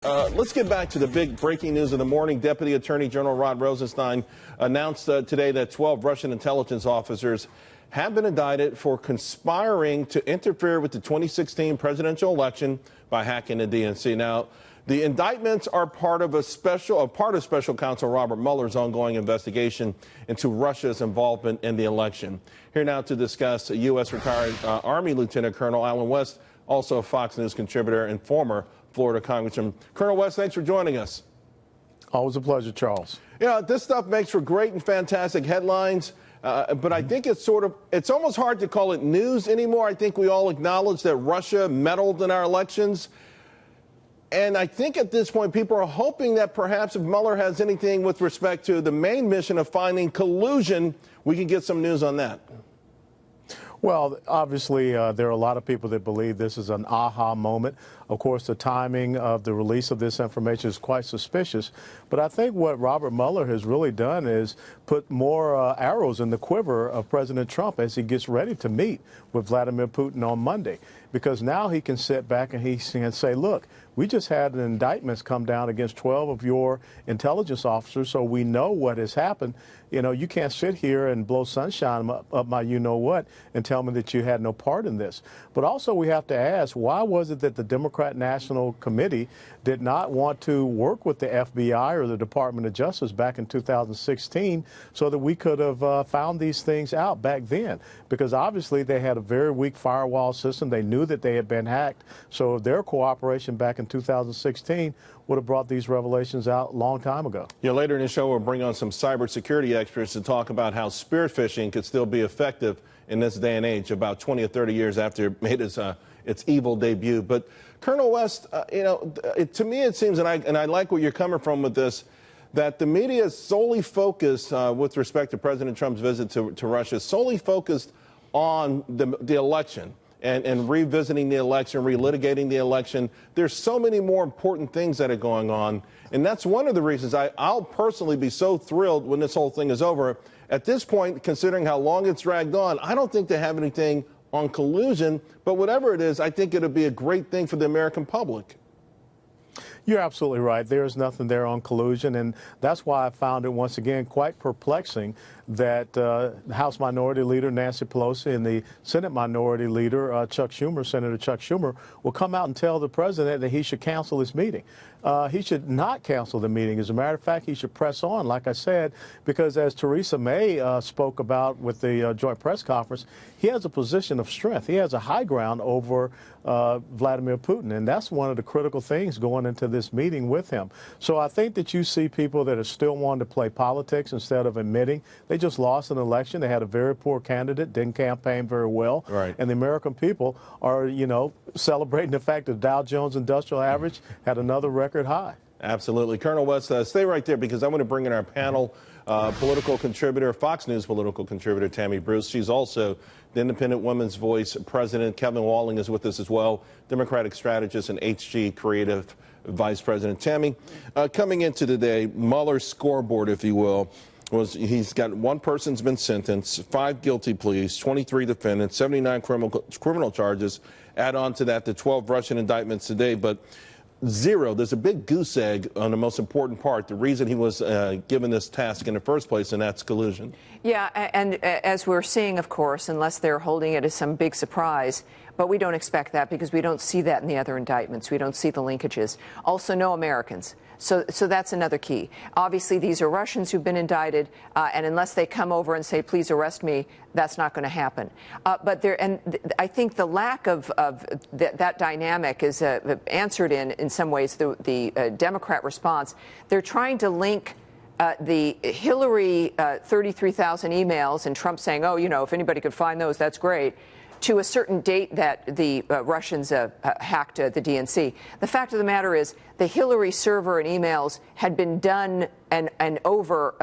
Let's get back to the big breaking news of the morning. Deputy Attorney General Rod Rosenstein announced today that 12 Russian intelligence officers have been indicted for conspiring to interfere with the 2016 presidential election by hacking the DNC. Now, the indictments are part of Special Counsel Robert Mueller's ongoing investigation into Russia's involvement in the election. Here now to discuss U.S. retired Army Lieutenant Colonel Alan West, also a Fox News contributor and former Florida Congressman. Colonel West, thanks for joining us. Always a pleasure, Charles. Yeah, this stuff makes for great and fantastic headlines, but I think it's almost hard to call it news anymore. I think we all acknowledge that Russia meddled in our elections. And I think at this point, people are hoping that perhaps if Mueller has anything with respect to the main mission of finding collusion, we can get some news on that. Well, obviously, there are a lot of people that believe this is an aha moment. Of course, the timing of the release of this information is quite suspicious. But I think what Robert Mueller has really done is put more arrows in the quiver of President Trump as he gets ready to meet with Vladimir Putin on Monday. Because now he can sit back and he can say, look, we just had an indictment come down against 12 of your intelligence officers, so we know what has happened. You know, you can't sit here and blow sunshine up my you-know-what and tell me that you had no part in this. But also we have to ask, why was it that the Democrat National Committee did not want to work with the FBI or the Department of Justice back in 2016 so that we could have found these things out back then? Because obviously they had a very weak firewall system. They knew that they had been hacked. So their cooperation back in 2016 would have brought these revelations out a long time ago. Yeah, later in the show, we'll bring on some cybersecurity experts to talk about how spear phishing could still be effective in this day and age, about 20 or 30 years after it made its evil debut. But Colonel West, to me it seems, and I like where you're coming from with this, that the media is solely focused with respect to President Trump's visit to Russia, solely focused on the election. And revisiting the election, relitigating the election. There's so many more important things that are going on. And that's one of the reasons I'll personally be so thrilled when this whole thing is over. At this point, considering how long it's dragged on, I don't think they have anything on collusion. But whatever it is, I think it'll be a great thing for the American public. You're absolutely right. There's nothing there on collusion, and that's why I found it, once again, quite perplexing that House Minority Leader Nancy Pelosi and the Senate Minority Leader Senator Chuck Schumer, will come out and tell the president that he should cancel this meeting. He should not cancel the meeting. As a matter of fact, he should press on, like I said, because as Theresa May spoke about with the joint press conference, he has a position of strength. He has a high ground over Vladimir Putin, and that's one of the critical things going into this meeting with him. So I think that you see people that are still wanting to play politics instead of admitting they just lost an election. They had a very poor candidate, didn't campaign very well. Right. And the American people are, celebrating the fact that Dow Jones Industrial Average had another record high. Absolutely. Colonel West, stay right there because I want to bring in our panel political contributor, Fox News political contributor, Tammy Bruce. She's also the Independent Women's Voice president. Kevin Walling is with us as well, Democratic strategist and HG creative vice president. Tammy, coming into today, Mueller's scoreboard, if you will, he's got one person's been sentenced, 5 guilty pleas, 23 defendants, 79 criminal charges. Add on to that the 12 Russian indictments today, but zero. There's a big goose egg on the most important part, the reason he was given this task in the first place, and that's collusion. Yeah, and as we're seeing, of course, unless they're holding it as some big surprise, but we don't expect that because we don't see that in the other indictments. We don't see the linkages. Also, no Americans. So that's another key. Obviously, these are Russians who've been indicted, and unless they come over and say, please arrest me, that's not going to happen. But I think the lack of that dynamic is answered in some ways the Democrat response. They're trying to link the Hillary 33,000 emails and Trump saying, oh, if anybody could find those, that's great, to a certain date that the Russians hacked the DNC. The fact of the matter is the Hillary server and emails had been done and over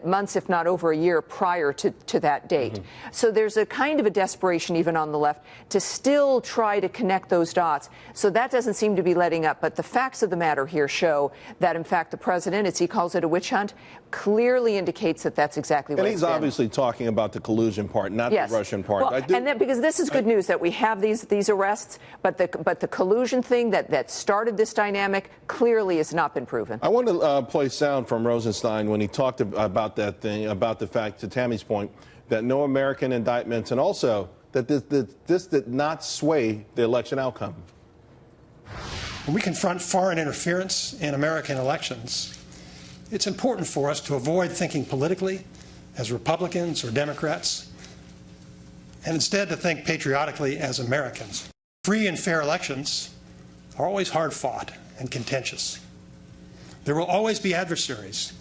months, if not over a year, prior to that date. Mm-hmm. So there's a kind of a desperation even on the left to still try to connect those dots. So that doesn't seem to be letting up. But the facts of the matter here show that, in fact, the president, as he calls it a witch hunt, clearly indicates that that's exactly what it's been. And he's obviously talking about the collusion part, not the Russian part. Well, and then, because this is good news that we have these arrests, but the collusion thing that started this dynamic pandemic clearly has not been proven. I want to play sound from Rosenstein when he talked about that thing, about the fact, to Tammy's point, that no American indictments, and also that this did not sway the election outcome. When we confront foreign interference in American elections, it's important for us to avoid thinking politically as Republicans or Democrats, and instead to think patriotically as Americans. Free and fair elections are always hard fought and contentious. There will always be adversaries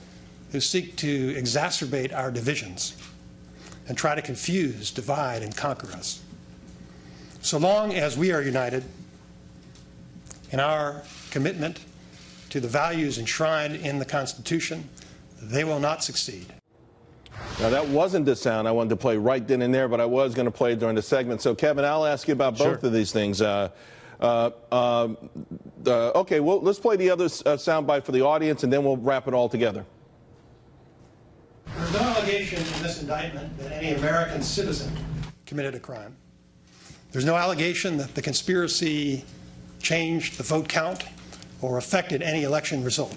who seek to exacerbate our divisions and try to confuse, divide, and conquer us. So long as we are united in our commitment to the values enshrined in the Constitution, they will not succeed. Now, that wasn't the sound I wanted to play right then and there, but I was going to play it during the segment. So, Kevin, I'll ask you about both of these things. Okay, well, let's play the other soundbite for the audience, and then we'll wrap it all together. There's no allegation in this indictment that any American citizen committed a crime. There's no allegation that the conspiracy changed the vote count or affected any election result.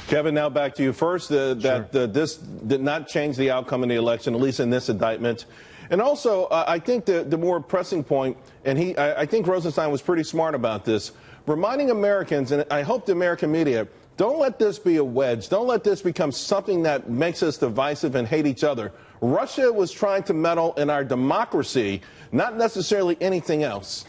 Kevin, now back to you first. This did not change the outcome of the election, at least in this indictment. And also, I think the more pressing point, and I think Rosenstein was pretty smart about this, reminding Americans, and I hope the American media, don't let this be a wedge. Don't let this become something that makes us divisive and hate each other. Russia was trying to meddle in our democracy, not necessarily anything else.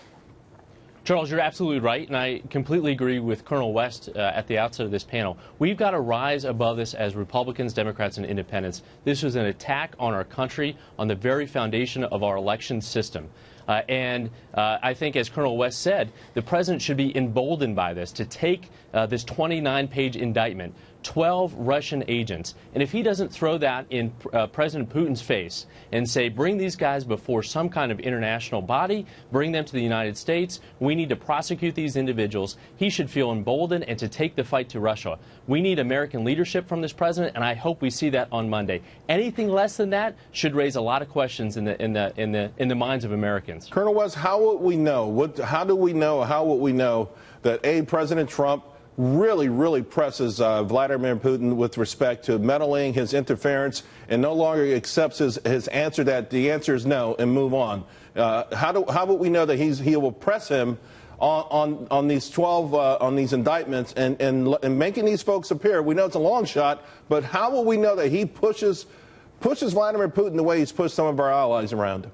Charles, you're absolutely right, and I completely agree with Colonel West at the outset of this panel. We've got to rise above this as Republicans, Democrats, and independents. This was an attack on our country, on the very foundation of our election system. I think, as Colonel West said, the president should be emboldened by this, to take this 29-page indictment, 12 Russian agents, and if he doesn't throw that in President Putin's face and say, bring these guys before some kind of international body, bring them to the United States, we need to prosecute these individuals, he should feel emboldened and to take the fight to Russia. We need American leadership from this president, and I hope we see that on Monday. Anything less than that should raise a lot of questions in the minds of Americans. Colonel West, how will we know? How will we know that President Trump really presses Vladimir Putin with respect to meddling, his interference, and no longer accepts his answer that the answer is no and move on? How will we know that he will press him on these 12 on these indictments and making these folks appear? We know it's a long shot, but how will we know that he pushes Vladimir Putin the way he's pushed some of our allies around?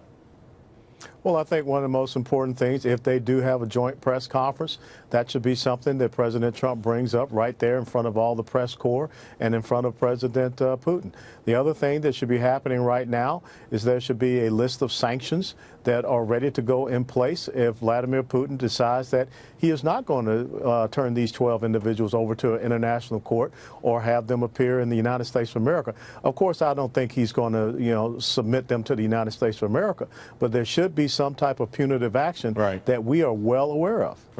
Well, I think one of the most important things, if they do have a joint press conference, that should be something that President Trump brings up right there in front of all the press corps and in front of President Putin. The other thing that should be happening right now is there should be a list of sanctions that are ready to go in place if Vladimir Putin decides that he is not going to turn these 12 individuals over to an international court or have them appear in the United States of America. Of course, I don't think he's going to, submit them to the United States of America, but there should be some type of punitive action that we are well aware of.